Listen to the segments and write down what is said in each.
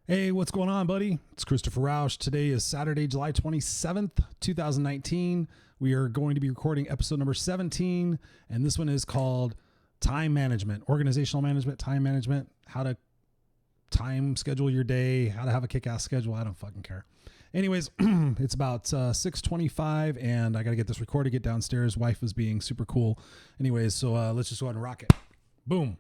Hey, what's going on, buddy? It's Christopher Rausch. Today is Saturday, July 27th, 2019. We are going to be recording episode number 17, and this one is called Time Management, Organizational Management, Time Management, how to time schedule your day, how to have a kick-ass schedule. I don't fucking care. Anyways, it's about 6:25, and I got to get this recorded, get downstairs. Wife is being super cool. Anyways, so let's just go ahead and rock it. Boom.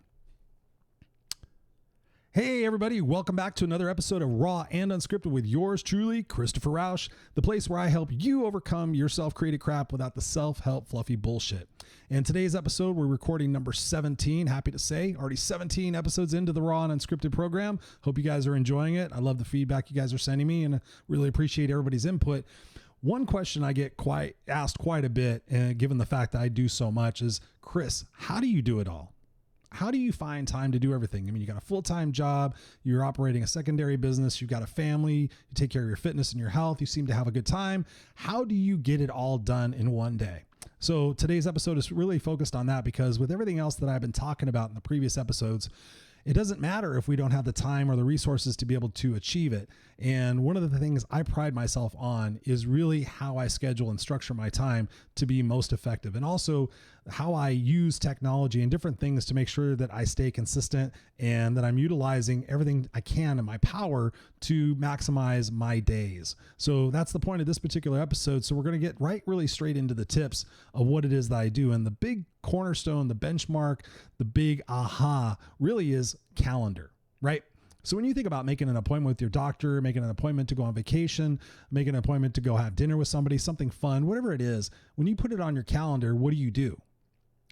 Hey everybody, welcome back to another episode of Raw and Unscripted with yours truly, Christopher Rausch, the place where I help you overcome your self-created crap without the self-help fluffy bullshit. In today's episode, we're recording number 17, happy to say, already 17 episodes into the Raw and Unscripted program. Hope you guys are enjoying it. I love the feedback you guys are sending me and really appreciate everybody's input. One question I get asked quite a bit, given the fact that I do so much, is, Chris, how do you do it all? How do you find time to do everything? I mean, you got a full-time job, you're operating a secondary business, you've got a family, you take care of your fitness and your health, you seem to have a good time. How do you get it all done in one day? So today's episode is really focused on that, because with everything else that I've been talking about in the previous episodes, it doesn't matter if we don't have the time or the resources to be able to achieve it. And one of the things I pride myself on is really how I schedule and structure my time to be most effective, and also how I use technology and different things to make sure that I stay consistent and that I'm utilizing everything I can in my power to maximize my days. So that's the point of this particular episode. So we're going to get really straight into the tips of what it is that I do. And the big cornerstone, the benchmark, the big aha really is calendar, right? So when you think about making an appointment with your doctor, making an appointment to go on vacation, making an appointment to go have dinner with somebody, something fun, whatever it is, when you put it on your calendar, what do?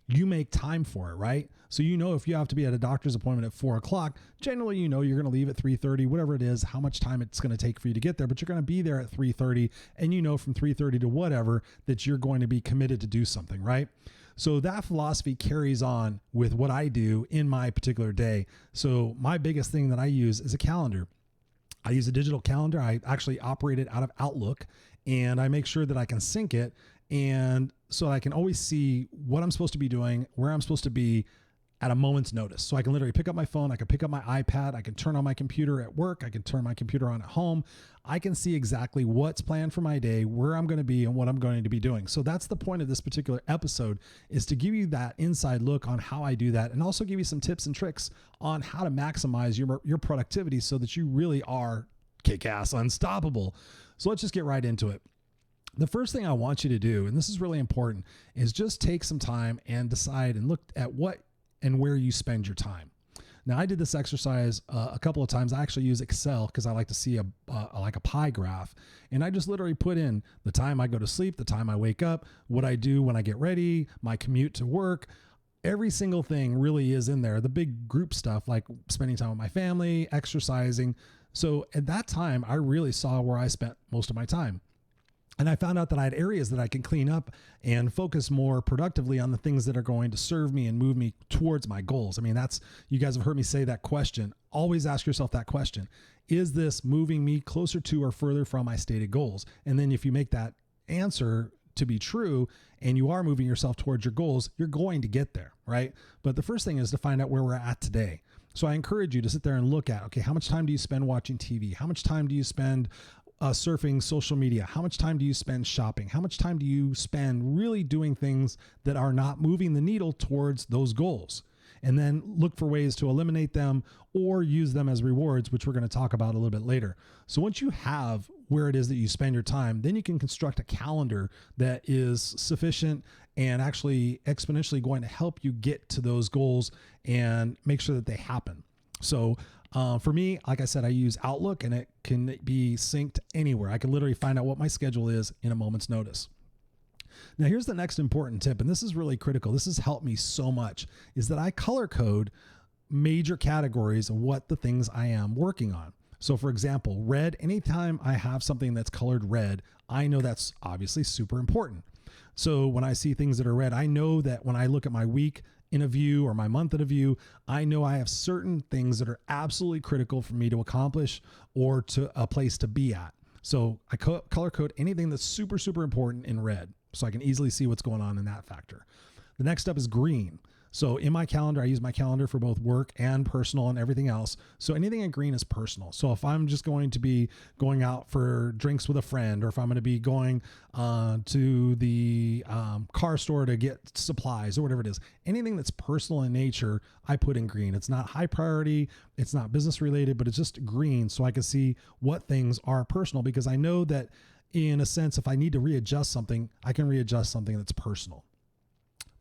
You make time for it, right? So you know if you have to be at a doctor's appointment at 4 o'clock, generally you know you're going to leave at 3:30, whatever it is, how much time it's going to take for you to get there, but you're going to be there at 3:30, and you know from 3:30 to whatever that you're going to be committed to do something, right? So that philosophy carries on with what I do in my particular day. So my biggest thing that I use is a calendar. I use a digital calendar. I actually operate it out of Outlook, and I make sure that I can sync it, and so I can always see what I'm supposed to be doing, where I'm supposed to be at a moment's notice. So I can literally pick up my phone, I can pick up my iPad, I can turn on my computer at work, I can turn my computer on at home. I can see exactly what's planned for my day, where I'm going to be, and what I'm going to be doing. So that's the point of this particular episode, is to give you that inside look on how I do that, and also give you some tips and tricks on how to maximize your productivity so that you really are kick-ass unstoppable. So let's just get right into it. The first thing I want you to do, and this is really important, is just take some time and decide and look at what and where you spend your time. Now, I did this exercise a couple of times. I actually use Excel because I like to see like a pie graph. And I just literally put in the time I go to sleep, the time I wake up, what I do when I get ready, my commute to work. Every single thing really is in there. The big group stuff like spending time with my family, exercising. So at that time, I really saw where I spent most of my time. And I found out that I had areas that I can clean up and focus more productively on the things that are going to serve me and move me towards my goals. I mean, you guys have heard me say that question. Always ask yourself that question. Is this moving me closer to or further from my stated goals? And then if you make that answer to be true and you are moving yourself towards your goals, you're going to get there, right? But the first thing is to find out where we're at today. So I encourage you to sit there and look at, okay, how much time do you spend watching TV? How much time do you spend surfing social media? How much time do you spend shopping? How much time do you spend really doing things that are not moving the needle towards those goals? And then look for ways to eliminate them or use them as rewards, which we're going to talk about a little bit later. So once you have where it is that you spend your time, then you can construct a calendar that is sufficient and actually exponentially going to help you get to those goals and make sure that they happen. So for me, like I said, I use Outlook, and it can be synced anywhere. I can literally find out what my schedule is in a moment's notice. Now, here's the next important tip, and this is really critical. This has helped me so much, is that I color code major categories of what the things I am working on. So for example, red, anytime I have something that's colored red, I know that's obviously super important. So when I see things that are red, I know that when I look at my week in a view or my month in a view, I know I have certain things that are absolutely critical for me to accomplish or to a place to be at. So I color code anything that's super, super important in red, so I can easily see what's going on in that factor. The next up is green. So in my calendar, I use my calendar for both work and personal and everything else. So anything in green is personal. So if I'm just going to be going out for drinks with a friend, or if I'm going to be going to the car store to get supplies or whatever it is, anything that's personal in nature, I put in green. It's not high priority. It's not business related, but it's just green. So I can see what things are personal, because I know that in a sense, if I need to readjust something, I can readjust something that's personal.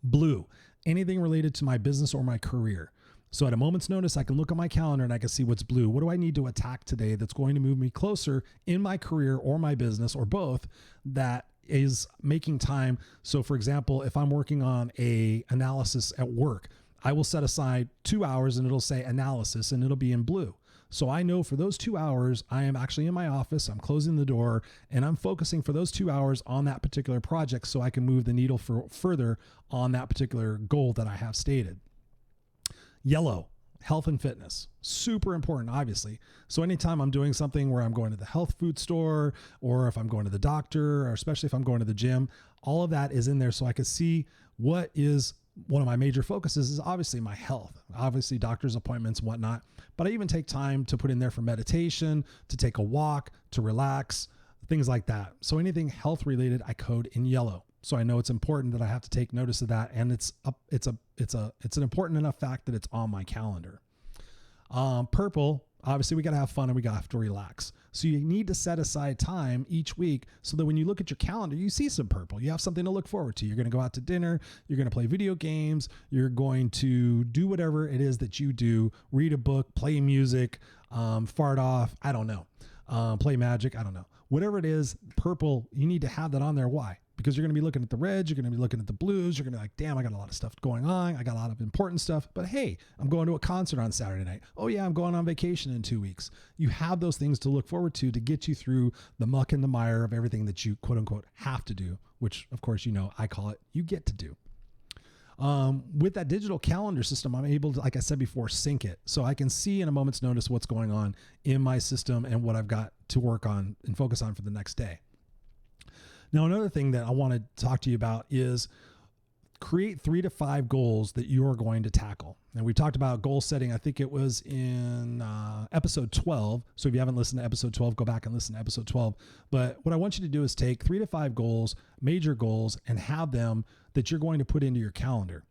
Blue, anything related to my business or my career. So at a moment's notice, I can look at my calendar and I can see what's blue. What do I need to attack today that's going to move me closer in my career or my business, or both, that is making time? So for example, if I'm working on a analysis at work, I will set aside 2 hours and it'll say analysis and it'll be in blue. So I know for those 2 hours, I am actually in my office, I'm closing the door, and I'm focusing for those 2 hours on that particular project so I can move the needle further on that particular goal that I have stated. Yellow, health and fitness, super important, obviously. So anytime I'm doing something where I'm going to the health food store, or if I'm going to the doctor, or especially if I'm going to the gym, all of that is in there so I can see what is one of my major focuses is obviously my health, obviously doctor's appointments and whatnot, but I even take time to put in there for meditation, to take a walk, to relax, things like that. So anything health related, I code in yellow. So I know it's important that I have to take notice of that. And it's an important enough fact that it's on my calendar. Purple, obviously we got to have fun and we got to have to relax. So you need to set aside time each week so that when you look at your calendar, you see some purple. You have something to look forward to. You're going to go out to dinner. You're going to play video games. You're going to do whatever it is that you do, read a book, play music, fart off. I don't know. Play magic. I don't know. Whatever it is, purple, you need to have that on there. Why? Because you're going to be looking at the reds, you're going to be looking at the blues, you're going to be like, damn, I got a lot of stuff going on. I got a lot of important stuff, but hey, I'm going to a concert on Saturday night. Oh yeah, I'm going on vacation in 2 weeks. You have those things to look forward to get you through the muck and the mire of everything that you quote unquote have to do, which of course, I call it, you get to do. With that digital calendar system, I'm able to, like I said before, sync it. So I can see in a moment's notice what's going on in my system and what I've got to work on and focus on for the next day. Now, another thing that I want to talk to you about is create 3 to 5 goals that you are going to tackle. And we talked about goal setting. I think it was in episode 12. So if you haven't listened to episode 12, go back and listen to episode 12. But what I want you to do is take 3 to 5 goals, major goals, and have them that you're going to put into your calendar.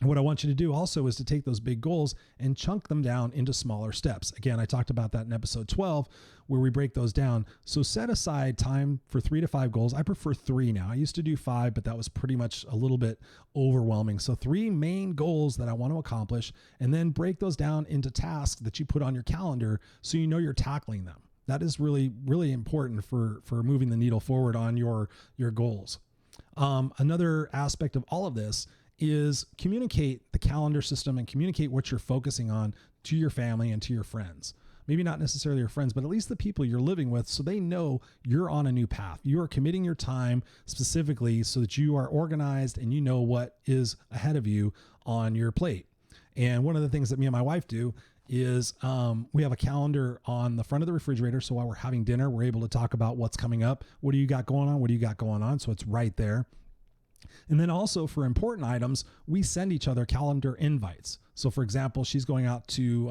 And what I want you to do also is to take those big goals and chunk them down into smaller steps. Again, I talked about that in episode 12 where we break those down. So set aside time for 3 to 5 goals. I prefer 3 now. I used to do 5, but that was pretty much a little bit overwhelming. So 3 main goals that I want to accomplish, and then break those down into tasks that you put on your calendar so you know you're tackling them. That is really, really important for moving the needle forward on your goals. Another aspect of all of this is communicate the calendar system and communicate what you're focusing on to your family and to your friends. Maybe not necessarily your friends, but at least the people you're living with, so they know you're on a new path. You are committing your time specifically so that you are organized and you know what is ahead of you on your plate. And one of the things that me and my wife do is we have a calendar on the front of the refrigerator. So while we're having dinner, we're able to talk about what's coming up. What do you got going on? What do you got going on? So it's right there. And then also for important items, we send each other calendar invites. So for example, she's going out to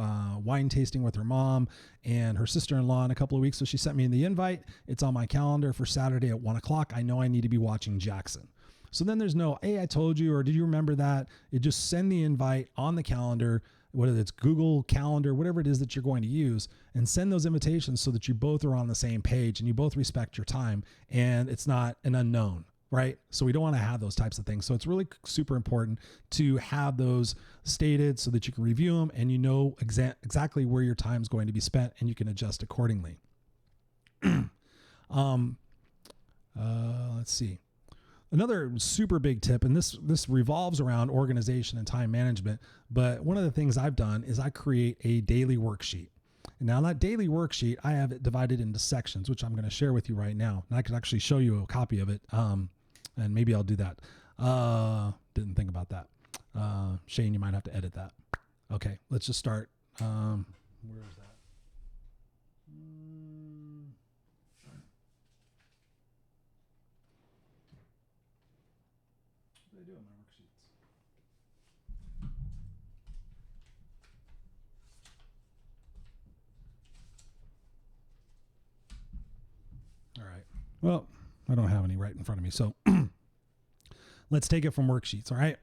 wine tasting with her mom and her sister-in-law in a couple of weeks. So she sent me the invite. It's on my calendar for Saturday at 1 o'clock. I know I need to be watching Jackson. So then there's no, hey, I told you, or did you remember that? You just send the invite on the calendar, whether it's Google Calendar, whatever it is that you're going to use, and send those invitations so that you both are on the same page and you both respect your time and it's not an unknown. Right? So we don't want to have those types of things. So it's really super important to have those stated so that you can review them and you know exactly where your time is going to be spent and you can adjust accordingly. Let's see. Another super big tip, and this revolves around organization and time management, but one of the things I've done is I create a daily worksheet. Now that daily worksheet, I have it divided into sections, which I'm going to share with you right now. And I could actually show you a copy of it. And maybe I'll do that. Didn't think about that. Shane, you might have to edit that. Okay, let's just start. Where is that? What do I do in my worksheets? Well, I don't have any right in front of me. So let's take it from Worksheets. All right.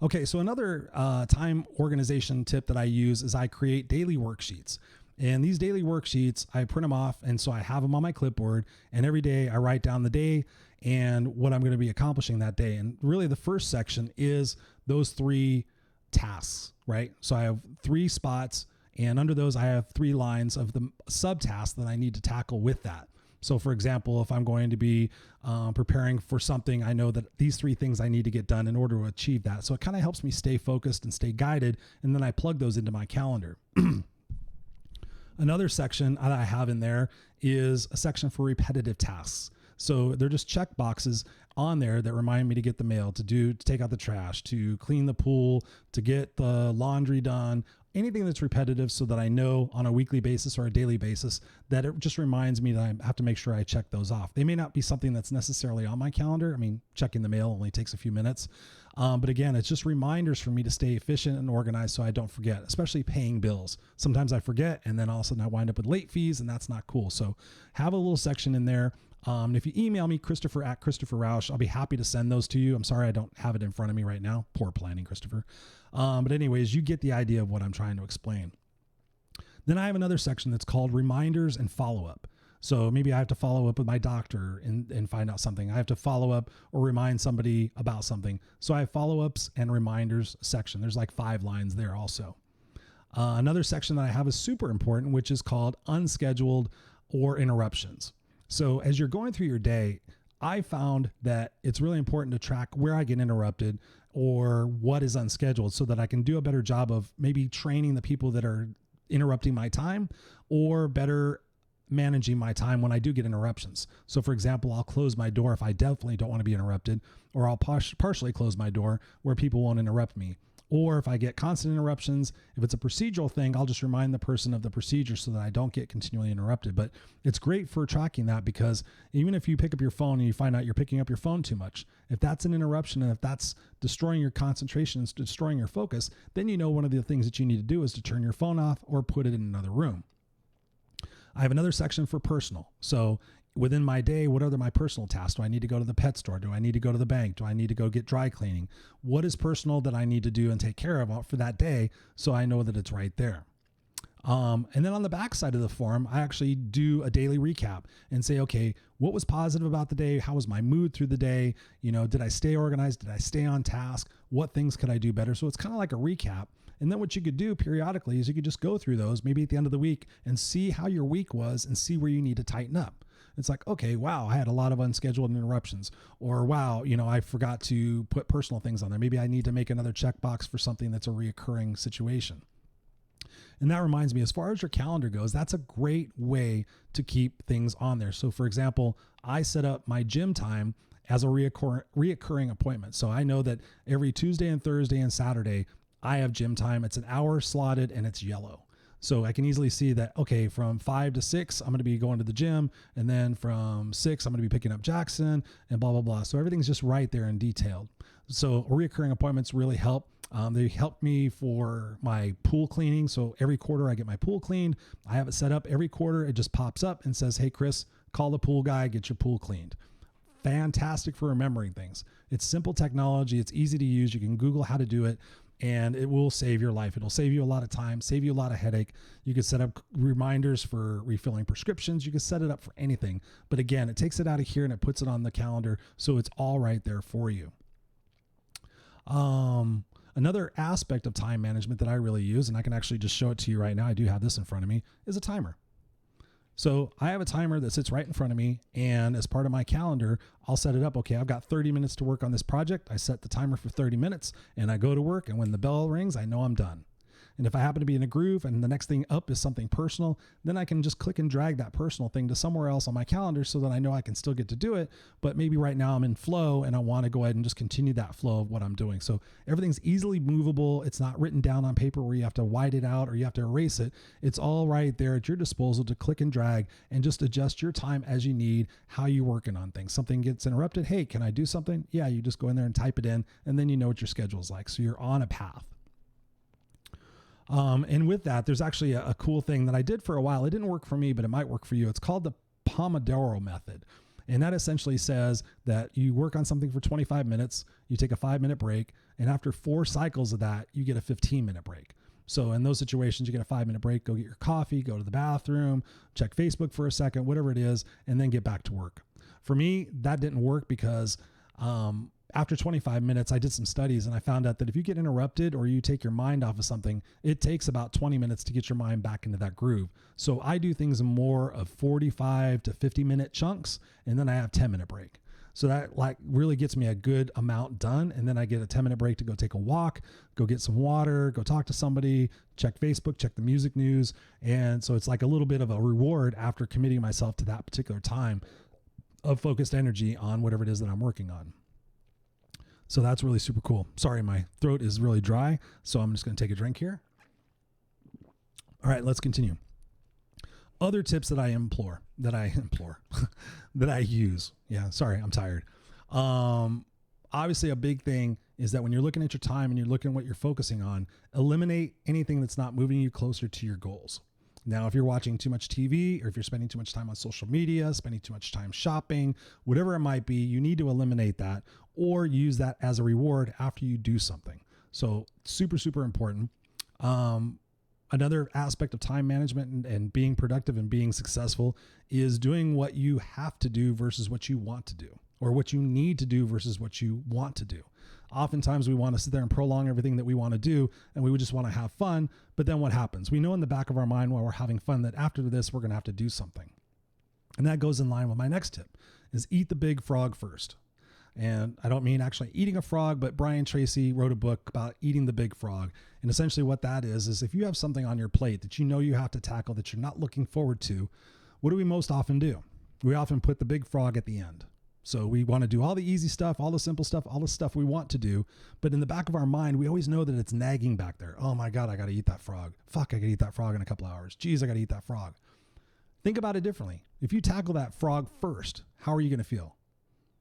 Okay. So another time organization tip that I use is I create daily worksheets. And these daily worksheets, I print them off. And so I have them on my clipboard, and every day I write down the day and what I'm going to be accomplishing that day. And really the first section is those 3 tasks, right? So I have 3 spots, and under those I have 3 lines of the subtasks that I need to tackle with that. So for example, if I'm going to be preparing for something, I know that these 3 things I need to get done in order to achieve that. So it kind of helps me stay focused and stay guided. And then I plug those into my calendar. Another section that I have in there is a section for repetitive tasks. So they're just check boxes on there that remind me to get the mail, to take out the trash, to clean the pool, to get the laundry done, anything that's repetitive, so that I know on a weekly basis or a daily basis that it just reminds me that I have to make sure I check those off. They may not be something that's necessarily on my calendar. I mean, checking the mail only takes a few minutes. But again, it's just reminders for me to stay efficient and organized so I don't forget, especially paying bills. Sometimes I forget, and then all of a sudden I wind up with late fees, and that's not cool. So have a little section in there. If you email me, Christopher@Christopher Rausch, I'll be happy to send those to you. I'm sorry I don't have it in front of me right now. Poor planning, Christopher. But anyways, you get the idea of what I'm trying to explain. Then I have another section that's called reminders and follow-up. So maybe I have to follow up with my doctor and find out something. I have to follow up or remind somebody about something. So I have follow-ups and reminders section. There's like 5 lines there also. Another section that I have is super important, which is called unscheduled or interruptions. So as you're going through your day, I found that it's really important to track where I get interrupted or what is unscheduled, so that I can do a better job of maybe training the people that are interrupting my time, or better managing my time when I do get interruptions. So for example, I'll close my door if I definitely don't want to be interrupted, or I'll partially close my door where people won't interrupt me. Or if I get constant interruptions, if it's a procedural thing, I'll just remind the person of the procedure so that I don't get continually interrupted. But it's great for tracking that, because even if you pick up your phone and you find out you're picking up your phone too much, if that's an interruption and if that's destroying your concentration and destroying your focus, then you know one of the things that you need to do is to turn your phone off or put it in another room. I have another section for personal. So within my day, what are my personal tasks? Do I need to go to the pet store? Do I need to go to the bank? Do I need to go get dry cleaning? What is personal that I need to do and take care of for that day, so I know that it's right there? And then on the back side of the form, I actually do a daily recap and say, okay, what was positive about the day? How was my mood through the day? You know, did I stay organized? Did I stay on task? What things could I do better? So it's kind of like a recap. And then what you could do periodically is you could just go through those maybe at the end of the week and see how your week was and see where you need to tighten up. It's like, okay, wow, I had a lot of unscheduled interruptions, or wow, you know, I forgot to put personal things on there. Maybe I need to make another checkbox for something that's a reoccurring situation. And that reminds me, as far as your calendar goes, that's a great way to keep things on there. So for example, I set up my gym time as a reoccurring appointment. So I know that every Tuesday and Thursday and Saturday, I have gym time. It's an hour slotted and it's yellow. So I can easily see that, okay, from 5 to 6, I'm going to be going to the gym. And then from 6, I'm going to be picking up Jackson and blah, blah, blah. So everything's just right there and detailed. So recurring appointments really help. They help me for my pool cleaning. So every quarter I get my pool cleaned. I have it set up every quarter. It just pops up and says, hey, Chris, call the pool guy, get your pool cleaned. Fantastic for remembering things. It's simple technology. It's easy to use. You can Google how to do it, and it will save your life. It'll save you a lot of time, save you a lot of headache. You could set up reminders for refilling prescriptions. You can set it up for anything. But again, it takes it out of here and it puts it on the calendar, so it's all right there for you. Another aspect of time management that I really use, and I can actually just show it to you right now, I do have this in front of me, is a timer. So I have a timer that sits right in front of me, and as part of my calendar, I'll set it up. Okay, I've got 30 minutes to work on this project. I set the timer for 30 minutes and I go to work, and when the bell rings, I know I'm done. And if I happen to be in a groove and the next thing up is something personal, then I can just click and drag that personal thing to somewhere else on my calendar so that I know I can still get to do it. But maybe right now I'm in flow and I want to go ahead and just continue that flow of what I'm doing. So everything's easily movable. It's not written down on paper where you have to white it out or you have to erase it. It's all right there at your disposal to click and drag and just adjust your time as you need, how you're working on things. Something gets interrupted. Hey, can I do something? Yeah, you just go in there and type it in, and then you know what your schedule is like. So you're on a path. And with that, there's actually a cool thing that I did for a while. It didn't work for me, but it might work for you. It's called the Pomodoro Method. And that essentially says that you work on something for 25 minutes, you take a 5-minute break, and after 4 cycles of that, you get a 15-minute break. So in those situations, you get a 5-minute break, go get your coffee, go to the bathroom, check Facebook for a second, whatever it is, and then get back to work. For me, that didn't work because after 25 minutes, I did some studies and I found out that if you get interrupted or you take your mind off of something, it takes about 20 minutes to get your mind back into that groove. So I do things in more of 45 to 50-minute chunks, and then I have 10-minute break. So that like really gets me a good amount done. And then I get a 10-minute break to go take a walk, go get some water, go talk to somebody, check Facebook, check the music news. And so it's like a little bit of a reward after committing myself to that particular time of focused energy on whatever it is that I'm working on. So that's really super cool. Sorry, my throat is really dry, so I'm just going to take a drink here. All right, let's continue. Other tips that I that I use. Yeah, sorry, I'm tired. Obviously, a big thing is that when you're looking at your time and you're looking at what you're focusing on, eliminate anything that's not moving you closer to your goals. Now, if you're watching too much TV or if you're spending too much time on social media, spending too much time shopping, whatever it might be, you need to eliminate that or use that as a reward after you do something. So super, super important. Another aspect of time management and being productive and being successful is doing what you have to do versus what you want to do, or what you need to do versus what you want to do. Oftentimes we want to sit there and prolong everything that we want to do, and we would just want to have fun. But then what happens? We know in the back of our mind while we're having fun that after this, we're going to have to do something. And that goes in line with my next tip, is eat the big frog first. And I don't mean actually eating a frog, but Brian Tracy wrote a book about eating the big frog. And essentially what that is if you have something on your plate that you know you have to tackle that you're not looking forward to, what do we most often do? We often put the big frog at the end. So we want to do all the easy stuff, all the simple stuff, all the stuff we want to do. But in the back of our mind, we always know that it's nagging back there. Oh my God, I got to eat that frog. Fuck, I got to eat that frog in a couple hours. Geez, I got to eat that frog. Think about it differently. If you tackle that frog first, how are you going to feel?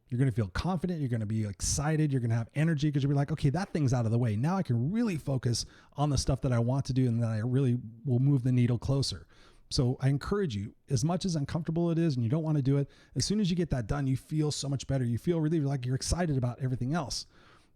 You're going to feel confident. You're going to be excited. You're going to have energy because you'll be like, okay, that thing's out of the way. Now I can really focus on the stuff that I want to do, and then I really will move the needle closer. So I encourage you, as much as uncomfortable it is and you don't want to do it, as soon as you get that done, you feel so much better. You feel relieved, like you're excited about everything else.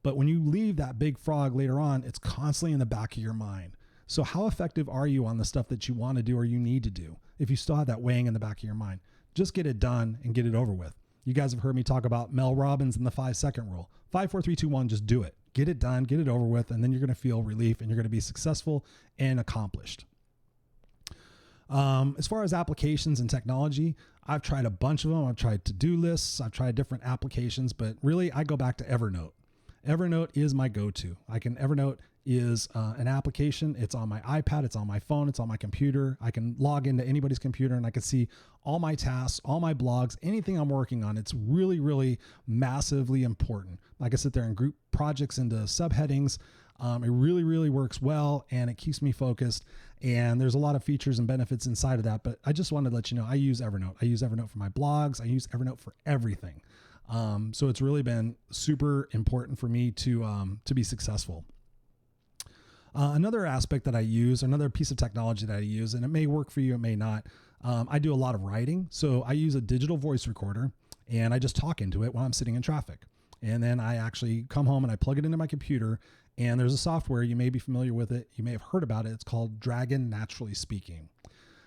But when you leave that big frog later on, it's constantly in the back of your mind. So how effective are you on the stuff that you want to do or you need to do? If you still have that weighing in the back of your mind, just get it done and get it over with. You guys have heard me talk about Mel Robbins and the 5-second rule. 5, 4, 3, 2, 1, just do it. Get it done, get it over with, and then you're going to feel relief and you're going to be successful and accomplished. As far as applications and technology, I've tried a bunch of them. I've tried to-do lists. I've tried different applications, but really I go back to Evernote. Evernote is my go-to. Evernote is an application. It's on my iPad. It's on my phone. It's on my computer. I can log into anybody's computer and I can see all my tasks, all my blogs, anything I'm working on. It's really, really massively important. I can sit there and group projects into subheadings. It really, really works well and it keeps me focused. And there's a lot of features and benefits inside of that. But I just wanted to let you know, I use Evernote. I use Evernote for my blogs. I use Evernote for everything. So it's really been super important for me to be successful. Another aspect that I use, another piece of technology that I use, and it may work for you, it may not. I do a lot of writing. So I use a digital voice recorder and I just talk into it while I'm sitting in traffic. And then I actually come home and I plug it into my computer, and there's a software, you may be familiar with it. You may have heard about it. It's called Dragon Naturally Speaking.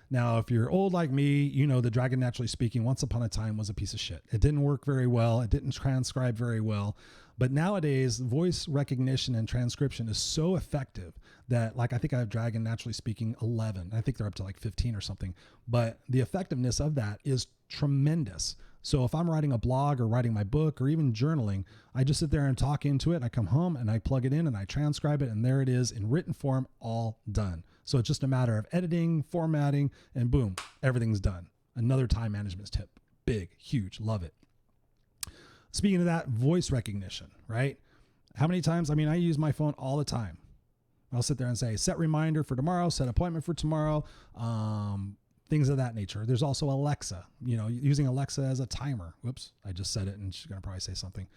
Now, if you're old like me, you know the Dragon Naturally Speaking once upon a time was a piece of shit. It didn't work very well. It didn't transcribe very well. But nowadays, voice recognition and transcription is so effective that, like, I think I have Dragon Naturally Speaking 11. I think they're up to like 15 or something. But the effectiveness of that is tremendous. So if I'm writing a blog or writing my book or even journaling, I just sit there and talk into it. I come home and I plug it in and I transcribe it, and there it is in written form, all done. So it's just a matter of editing, formatting, and boom, everything's done. Another time management tip. Big, huge, love it. Speaking of that, voice recognition, right? How many times? I mean, I use my phone all the time. I'll sit there and say, set reminder for tomorrow, set appointment for tomorrow, things of that nature. There's also Alexa, using Alexa as a timer. Whoops, I just said it and she's going to probably say something.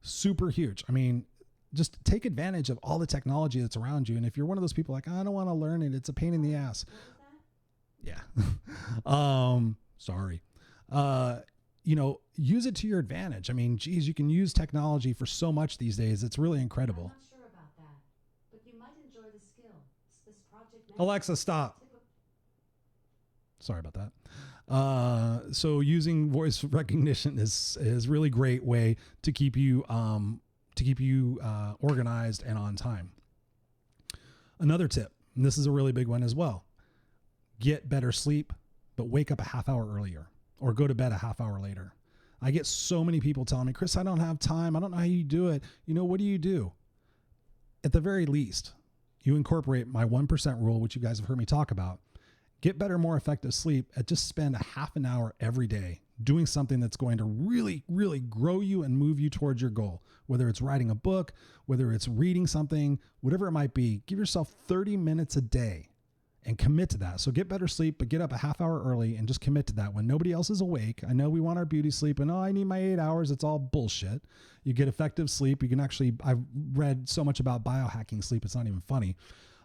Super huge. I mean, just take advantage of all the technology that's around you. And if you're one of those people like, I don't want to learn it, it's a pain in the ass. Yeah. Sorry. Use it to your advantage. I mean, geez, you can use technology for so much these days. It's really incredible. I'm not sure about that, but you might enjoy the skill. This project Alexa, stop. Sorry about that. So using voice recognition is really great way to keep you organized and on time. Another tip, and this is a really big one as well: get better sleep, but wake up a half hour earlier, or go to bed a half hour later. I get so many people telling me, Chris, I don't have time. I don't know how you do it. What do? At the very least, you incorporate my 1% rule, which you guys have heard me talk about. Get better, more effective sleep at just spend a half an hour every day doing something that's going to really, really grow you and move you towards your goal. Whether it's writing a book, whether it's reading something, whatever it might be, give yourself 30 minutes a day and commit to that. So get better sleep, but get up a half hour early and just commit to that when nobody else is awake. I know we want our beauty sleep and, I need my 8 hours. It's all bullshit. You get effective sleep. You can I've read so much about biohacking sleep. It's not even funny.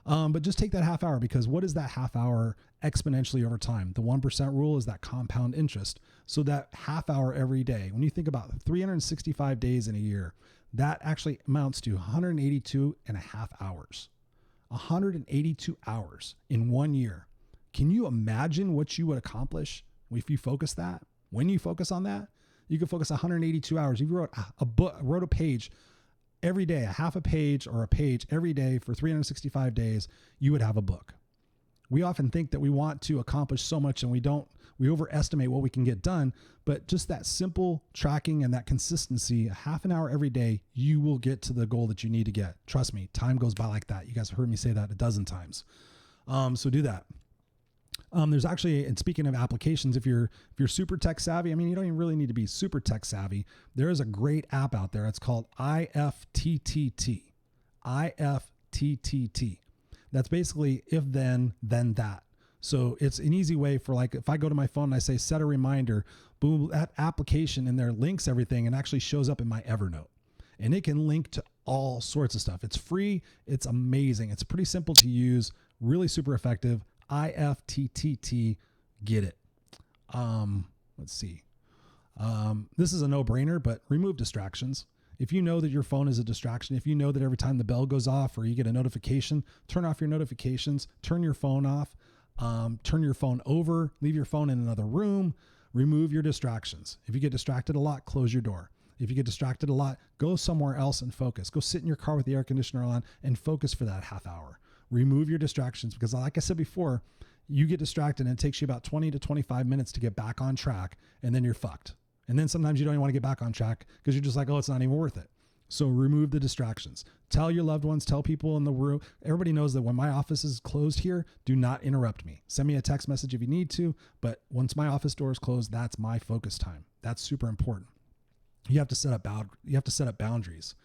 But just take that half hour, because what is that half hour exponentially over time? The 1% rule is that compound interest. So that half hour every day, when you think about 365 days in a year, that actually amounts to 182 and a half hours. 182 hours in 1 year. Can you imagine what you would accomplish if you focus that? When you focus on that, you can focus 182 hours. If you wrote a page every day, a half a page or a page every day for 365 days, you would have a book. We often think that we want to accomplish so much and we overestimate what we can get done, but just that simple tracking and that consistency, a half an hour every day, you will get to the goal that you need to get. Trust me, time goes by like that. You guys have heard me say that a dozen times. So do that. There's actually, and speaking of applications, if you're super tech savvy, I mean, you don't even really need to be super tech savvy. There is a great app out there. It's called IFTTT. IFTTT. That's basically if then that. So it's an easy way for, like, if I go to my phone and I say set a reminder, boom, that application in there links everything and actually shows up in my Evernote. And it can link to all sorts of stuff. It's free. It's amazing. It's pretty simple to use, really super effective. IFTTT, get it. Let's see. This is a no-brainer, but remove distractions. If you know that your phone is a distraction, if you know that every time the bell goes off or you get a notification, turn off your notifications, turn your phone off, turn your phone over, leave your phone in another room, remove your distractions. If you get distracted a lot, close your door. If you get distracted a lot, go somewhere else and focus. Go sit in your car with the air conditioner on and focus for that half hour. Remove your distractions, because like I said before, you get distracted and it takes you about 20 to 25 minutes to get back on track, and then you're fucked. And then sometimes you don't even want to get back on track because you're just like, it's not even worth it. So remove the distractions. Tell your loved ones, tell people in the room. Everybody knows that when my office is closed here, do not interrupt me. Send me a text message if you need to, but once my office door is closed, that's my focus time. That's super important. You have to set up boundaries.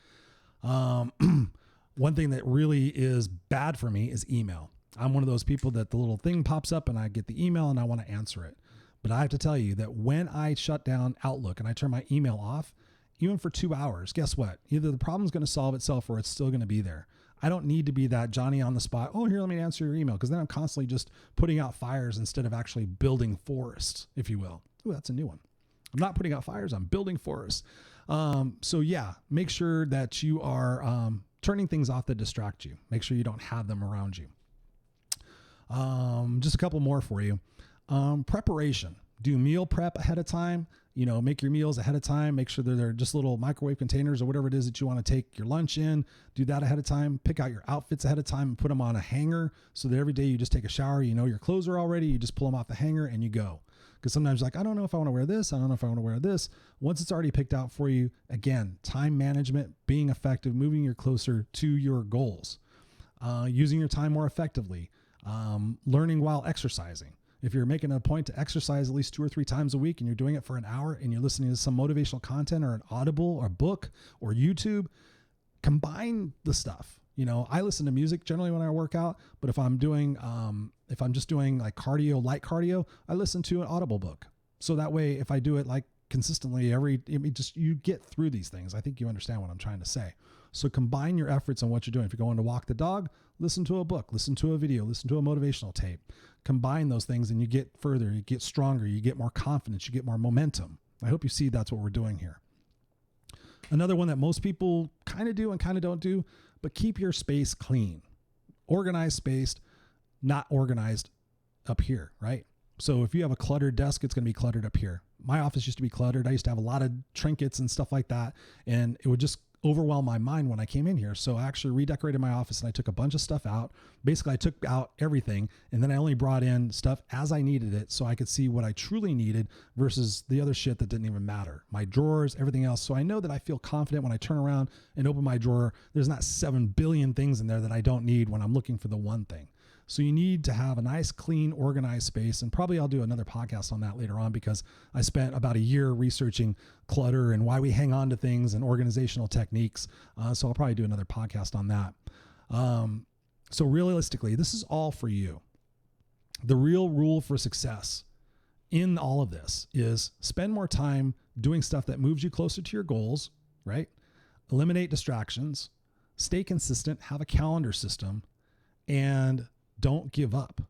One thing that really is bad for me is email. I'm one of those people that the little thing pops up and I get the email and I want to answer it. But I have to tell you that when I shut down Outlook and I turn my email off, even for 2 hours, guess what? Either the problem's going to solve itself or it's still going to be there. I don't need to be that Johnny on the spot. Here, let me answer your email. Because then I'm constantly just putting out fires instead of actually building forests, if you will. Ooh, that's a new one. I'm not putting out fires. I'm building forests. So yeah, make sure that you are turning things off that distract you. Make sure you don't have them around you. Just a couple more for you. Preparation. Do meal prep ahead of time. Make your meals ahead of time. Make sure that they're just little microwave containers or whatever it is that you want to take your lunch in. Do that ahead of time. Pick out your outfits ahead of time and put them on a hanger so that every day you just take a shower. Your clothes are all ready. You just pull them off the hanger and you go. Because sometimes I don't know if I want to wear this. I don't know if I want to wear this. Once it's already picked out for you, again, time management, being effective, moving you closer to your goals, using your time more effectively, learning while exercising. If you're making a point to exercise at least 2 or 3 times a week and you're doing it for an hour and you're listening to some motivational content or an Audible or book or YouTube, combine the stuff. I listen to music generally when I work out, but if I'm just doing like light cardio, I listen to an Audible book. So that way, if I do it like consistently you get through these things. I think you understand what I'm trying to say. So combine your efforts on what you're doing. If you're going to walk the dog, listen to a book, listen to a video, listen to a motivational tape. Combine those things and you get further, you get stronger, you get more confidence, you get more momentum. I hope you see that's what we're doing here. Another one that most people kind of do and kind of don't do, but keep your space clean. Organized space, not organized up here, right? So if you have a cluttered desk, it's going to be cluttered up here. My office used to be cluttered. I used to have a lot of trinkets and stuff like that, and it would just overwhelm my mind when I came in here. So I actually redecorated my office and I took a bunch of stuff out. Basically, I took out everything and then I only brought in stuff as I needed it so I could see what I truly needed versus the other shit that didn't even matter. My drawers, everything else. So I know that I feel confident when I turn around and open my drawer. There's not 7 billion things in there that I don't need when I'm looking for the one thing. So you need to have a nice, clean, organized space. And probably I'll do another podcast on that later on because I spent about a year researching clutter and why we hang on to things and organizational techniques. So I'll probably do another podcast on that. So realistically, this is all for you. The real rule for success in all of this is spend more time doing stuff that moves you closer to your goals, right? Eliminate distractions, stay consistent, have a calendar system, and don't give up.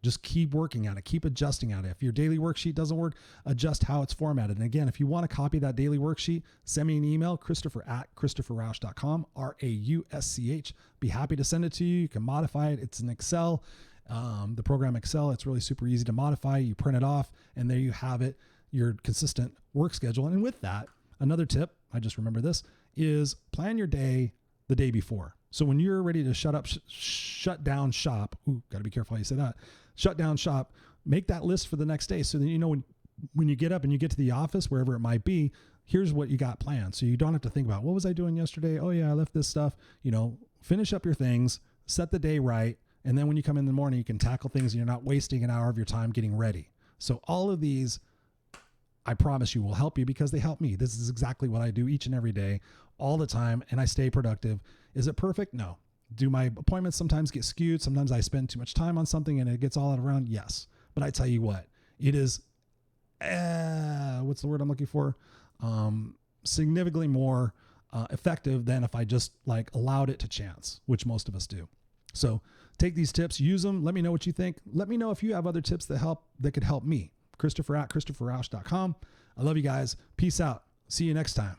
Just keep working at it. Keep adjusting at it. If your daily worksheet doesn't work, adjust how it's formatted. And again, if you want to copy that daily worksheet, send me an email, Christopher@ChristopherRausch.com, RAUSCH. Be happy to send it to you. You can modify it. It's in Excel. The program Excel, it's really super easy to modify. You print it off and there you have it, your consistent work schedule. And with that, another tip, I just remember this, is plan your day the day before. So when you're ready to shut down shop, got to be careful how you say that, shut down shop, make that list for the next day. So that you know when you get up and you get to the office, wherever it might be, here's what you got planned. So you don't have to think about, what was I doing yesterday? Oh yeah, I left this stuff. Finish up your things, set the day right. And then when you come in the morning, you can tackle things and you're not wasting an hour of your time getting ready. So all of these, I promise you, will help you because they help me. This is exactly what I do each and every day, all the time, and I stay productive. Is it perfect? No. Do my appointments sometimes get skewed? Sometimes I spend too much time on something and it gets all out of round? Yes. But I tell you what, it is, what's the word I'm looking for? Significantly more effective than if I just allowed it to chance, which most of us do. So take these tips, use them. Let me know what you think. Let me know if you have other tips that could help me. Christopher@ChristopherRausch.com. I love you guys. Peace out. See you next time.